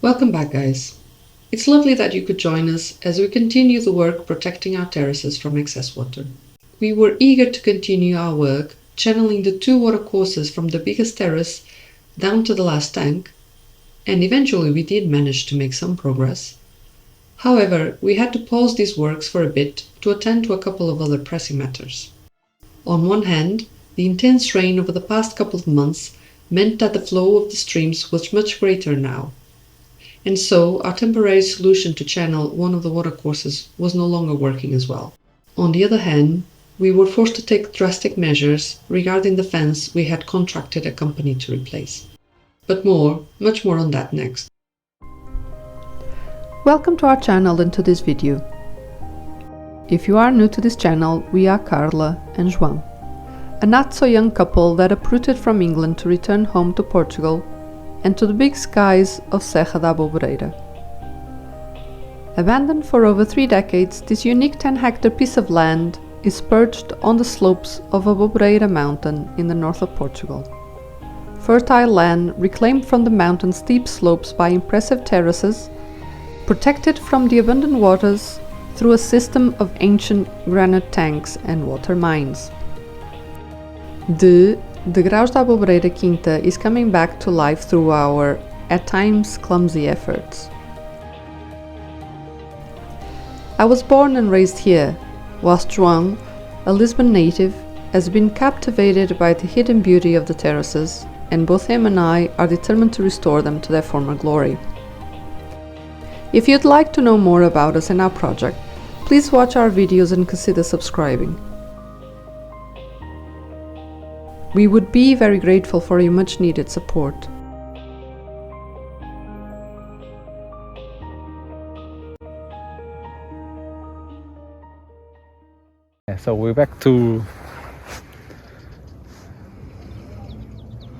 Welcome back, guys. It's lovely that you could join us as we continue the work protecting our terraces from excess water. We were eager to continue our work, channeling the two watercourses from the biggest terrace down to the last tank, and eventually we did manage to make some progress. However, we had to pause these works for a bit to attend to a couple of other pressing matters. On one hand, the intense rain over the past couple of months meant that the flow of the streams was much greater now, and so our temporary solution to channel one of the watercourses was no longer working as well. On the other hand, we were forced to take drastic measures regarding the fence we had contracted a company to replace. But much more on that next. Welcome to our channel and to this video. If you are new to this channel, we are Carla and João, a not-so-young couple that uprooted from England to return home to Portugal and to the big skies of Serra da Aboboreira. Abandoned for over 3 decades, this unique 10-hectare piece of land is perched on the slopes of Aboboreira mountain in the north of Portugal. Fertile land reclaimed from the mountain's steep slopes by impressive terraces, protected from the abundant waters through a system of ancient granite tanks and water mines. The Degraus da Aboboreira Quinta is coming back to life through our, at times, clumsy efforts. I was born and raised here, whilst João, a Lisbon native, has been captivated by the hidden beauty of the terraces, and both him and I are determined to restore them to their former glory. If you'd like to know more about us and our project, please watch our videos and consider subscribing. We would be very grateful for your much needed support. So we're back to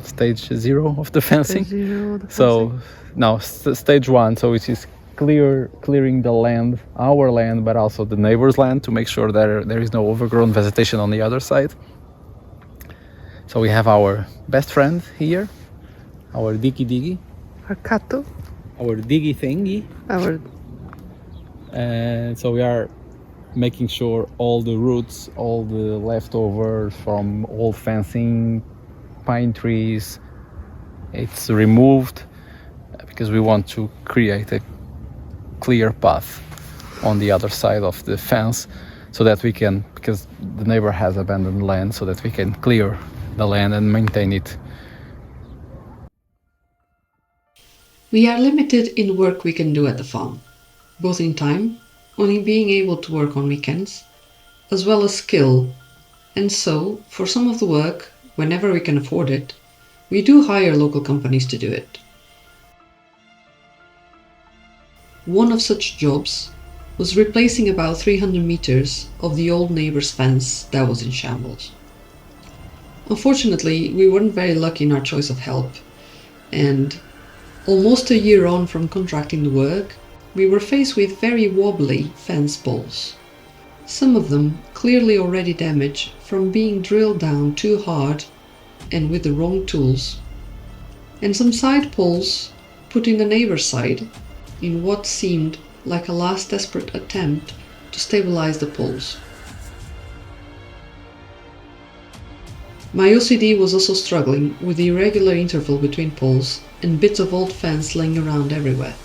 stage 0 of the fencing. So now stage 1, so which is clearing the land, our land, but also the neighbor's land, to make sure that there is no overgrown vegetation on the other side. So we have our best friend here, our diggy, Our kato. our diggy thingy. And so we are making sure all the roots, all the leftovers from old fencing, pine trees, it's removed, because we want to create a clear path on the other side of the fence, so that we can, because the neighbor has abandoned land, so that we can clear the land and maintain it. We are limited in work we can do at the farm, both in time, only being able to work on weekends, as well as skill, and so, for some of the work, whenever we can afford it, we do hire local companies to do it. One of such jobs was replacing about 300 meters of the old neighbor's fence that was in shambles. Unfortunately, we weren't very lucky in our choice of help, and almost a year on from contracting the work, we were faced with very wobbly fence poles. Some of them clearly already damaged from being drilled down too hard and with the wrong tools, and some side poles put in the neighbor's side in what seemed like a last desperate attempt to stabilize the poles. My OCD was also struggling with the irregular interval between poles and bits of old fence laying around everywhere.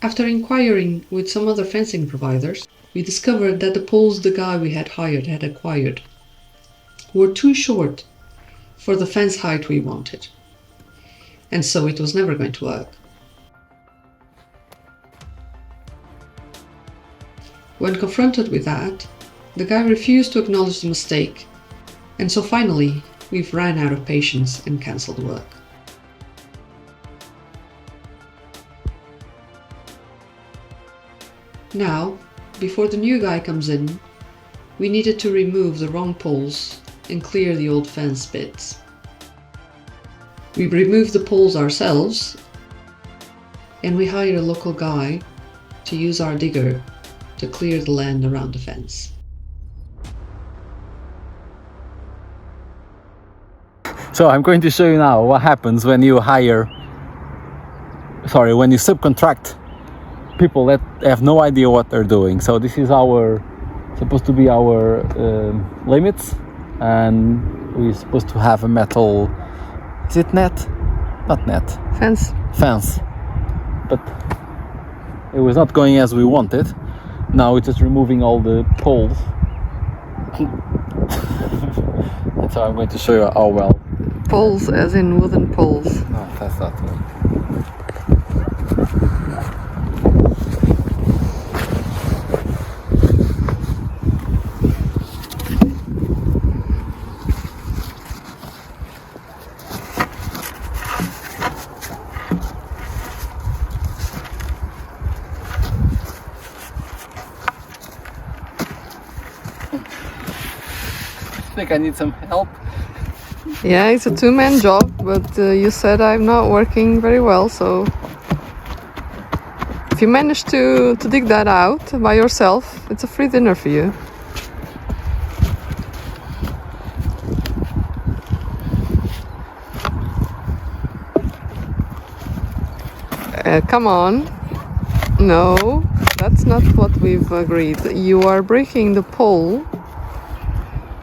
After inquiring with some other fencing providers, we discovered that the poles the guy we had hired had acquired were too short for the fence height we wanted, and so it was never going to work. When confronted with that, the guy refused to acknowledge the mistake, and so finally we've ran out of patience and cancelled the work. Now, before the new guy comes in, we needed to remove the wrong poles and clear the old fence bits. We removed the poles ourselves, and we hired a local guy to use our digger to clear the land around the fence. So I'm going to show you now what happens when you when you subcontract people that have no idea what they're doing. So this is supposed to be our limits, and we're supposed to have a metal, is it net? Not net. Fence. But it was not going as we wanted. Now it's just removing all the poles. And so I'm going to show you how well. Poles as in wooden poles. No, that's not good. I think I need some help. Yeah, it's a two-man job, but you said I'm not working very well, so if you manage to dig that out by yourself, it's a free dinner for you. Come on. No, that's not what we've agreed. You are breaking the pole.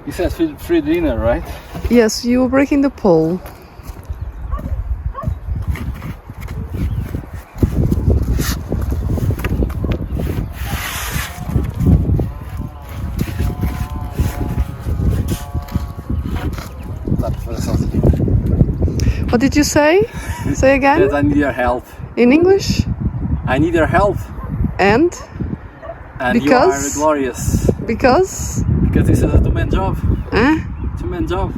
You said free dinner, right? Yes, you are breaking the pole. What did you say? Say again? Yes, I need your help. In English? I need your help. And You are glorious. because Because this is a two-man job. eh? Two-man job.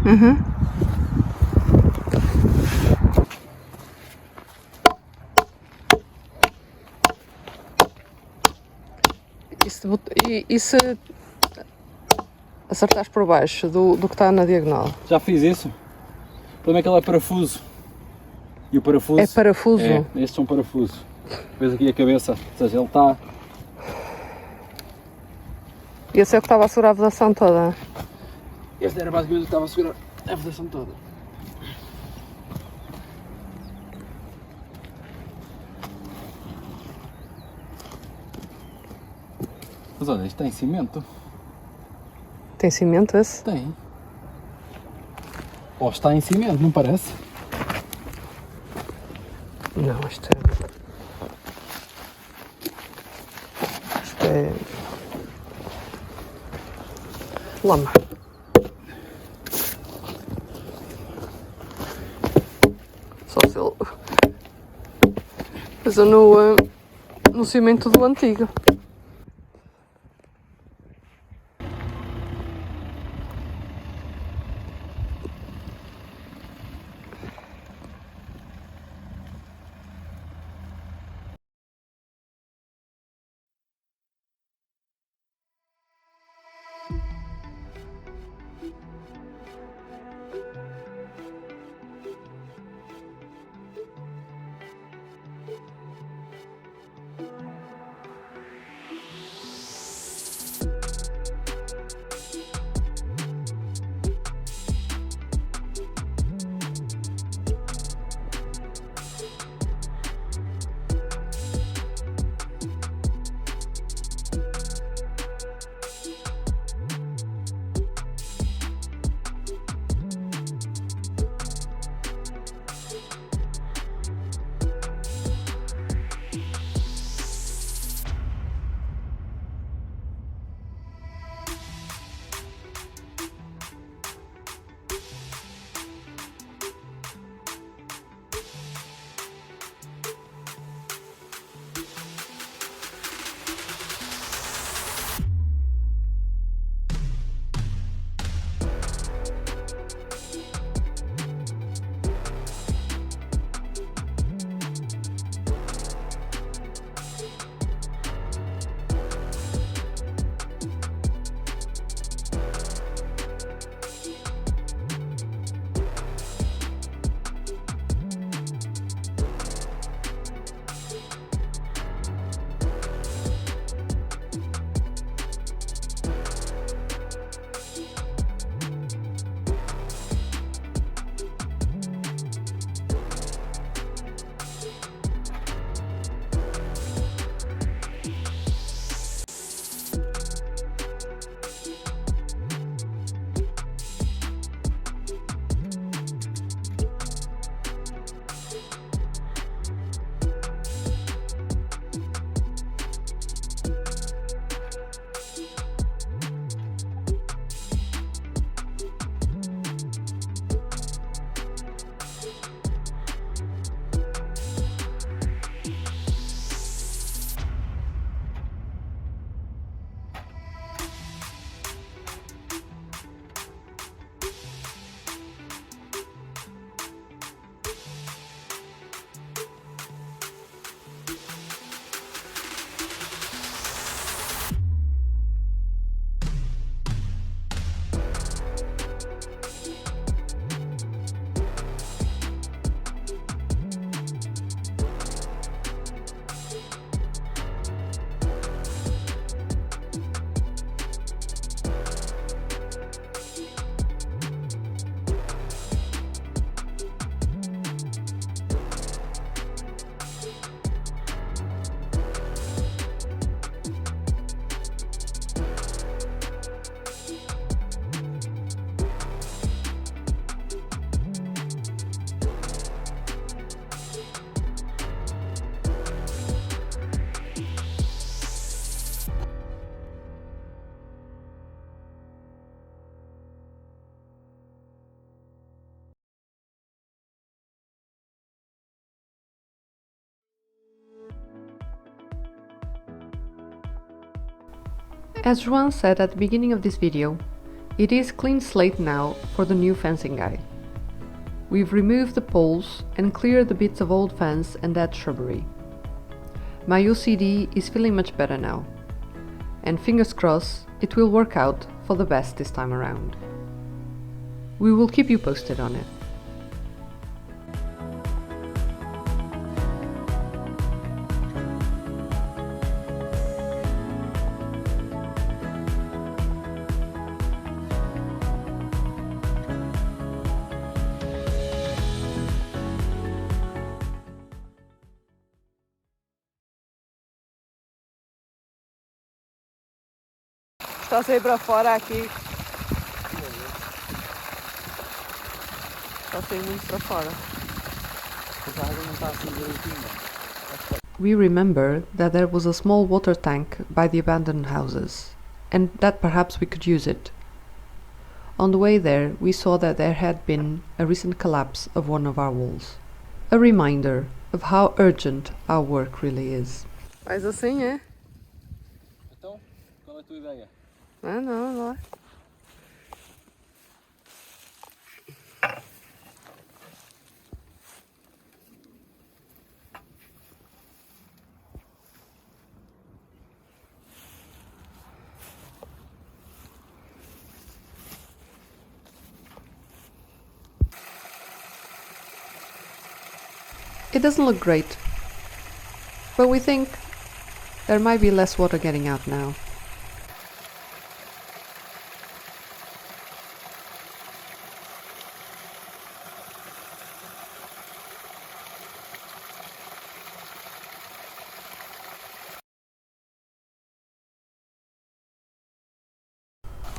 E se acertares por baixo do que está na diagonal? Já fiz isso. O problema é que ele é parafuso. E o parafuso... É parafuso? É, estes são parafusos. Vês aqui a cabeça, ou seja, ele está... E esse é o que estava a segurar a vedação toda? Este era basicamente o que estava a segurar a vedação toda. Mas olha, isto tem cimento. Tem cimento esse? Tem. Ou está em cimento, não parece? Não, isto é lama. Só se ele pôs no cimento do antigo. As João said at the beginning of this video, it is clean slate now for the new fencing guy. We've removed the poles and cleared the bits of old fence and dead shrubbery. My OCD is feeling much better now, and fingers crossed it will work out for the best this time around. We will keep you posted on it. Está a sair para fora aqui. Está a sair muito para fora. We remember that there was a small water tank by the abandoned houses, and that perhaps we could use it. On the way there, we saw that there had been a recent collapse of one of our walls. A reminder of how urgent our work really is. Faz assim, é? Então, qual é a tua ideia? Ah, não, lá. It doesn't look great, but we think there might be less water getting out now.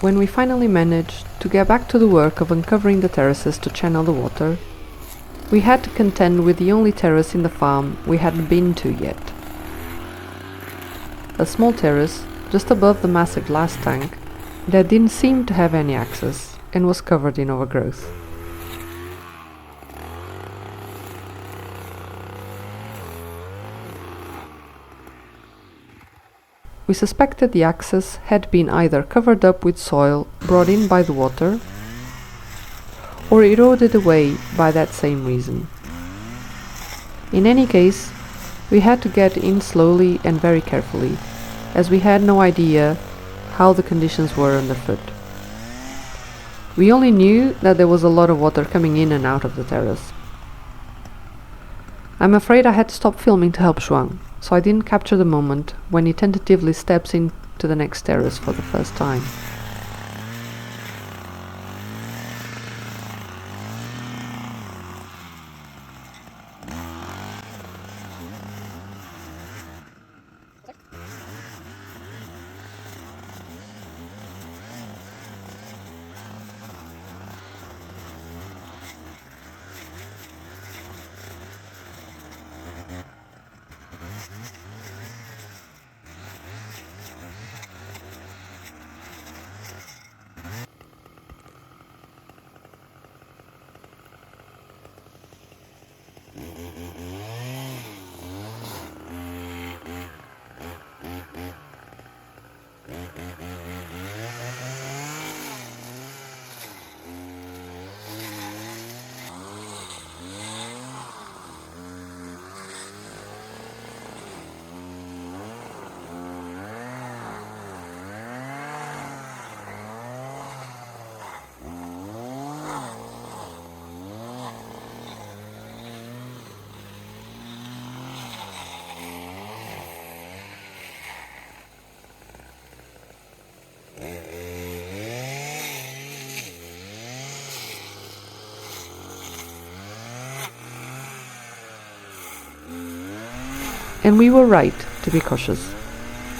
When we finally managed to get back to the work of uncovering the terraces to channel the water, we had to contend with the only terrace in the farm we hadn't been to yet. A small terrace just above the massive glass tank that didn't seem to have any access and was covered in overgrowth. We suspected the access had been either covered up with soil brought in by the water or eroded away by that same reason. In any case, we had to get in slowly and very carefully, as we had no idea how the conditions were underfoot. We only knew that there was a lot of water coming in and out of the terrace. I'm afraid I had to stop filming to help João, so I didn't capture the moment when he tentatively steps into the next terrace for the first time. And we were right to be cautious.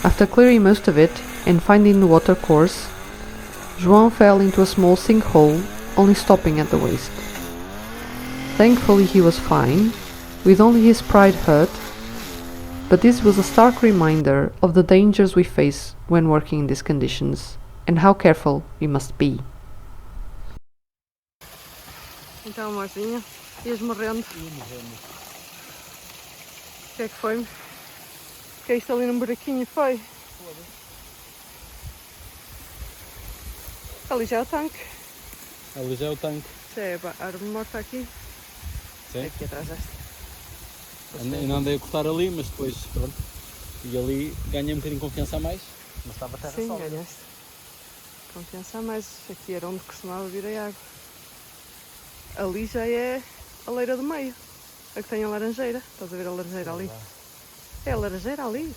After clearing most of it and finding the water course, João fell into a small sinkhole, only stopping at the waist. Thankfully he was fine, with only his pride hurt, but this was a stark reminder of the dangers we face when working in these conditions, and how careful we must be. Então, Martinha, ias morrendo. O que é que foi? Caíste ali num buraquinho, foi? Ali já é o tanque. Ali já é o tanque. Já é a árvore morta aqui. Sim. Aqui atrás desta. Ainda andei a cortar ali, mas depois, pronto. E ali ganhei um bocadinho de confiança a mais, mas estava terra Sim, sólida. ganhaste. Confiança a mais. Aqui era onde costumava vir a água. Ali já é a leira do meio. A que tem a laranjeira. Estás a ver a laranjeira ali? É a laranjeira ali.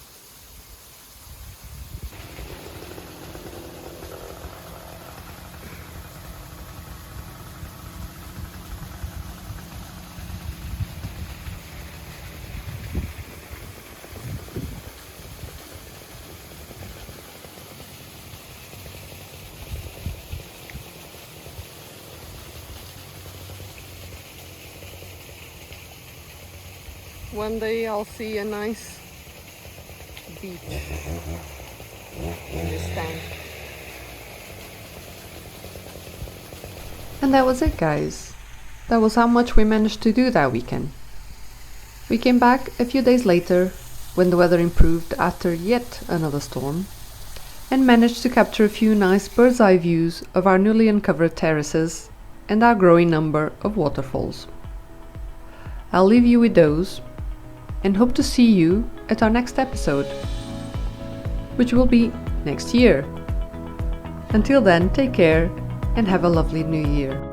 One day I'll see a nice beach in this tank. And that was it, guys. That was how much we managed to do that weekend. We came back a few days later, when the weather improved after yet another storm, and managed to capture a few nice bird's eye views of our newly uncovered terraces and our growing number of waterfalls. I'll leave you with those, and hope to see you at our next episode, which will be next year. Until then, take care and have a lovely new year.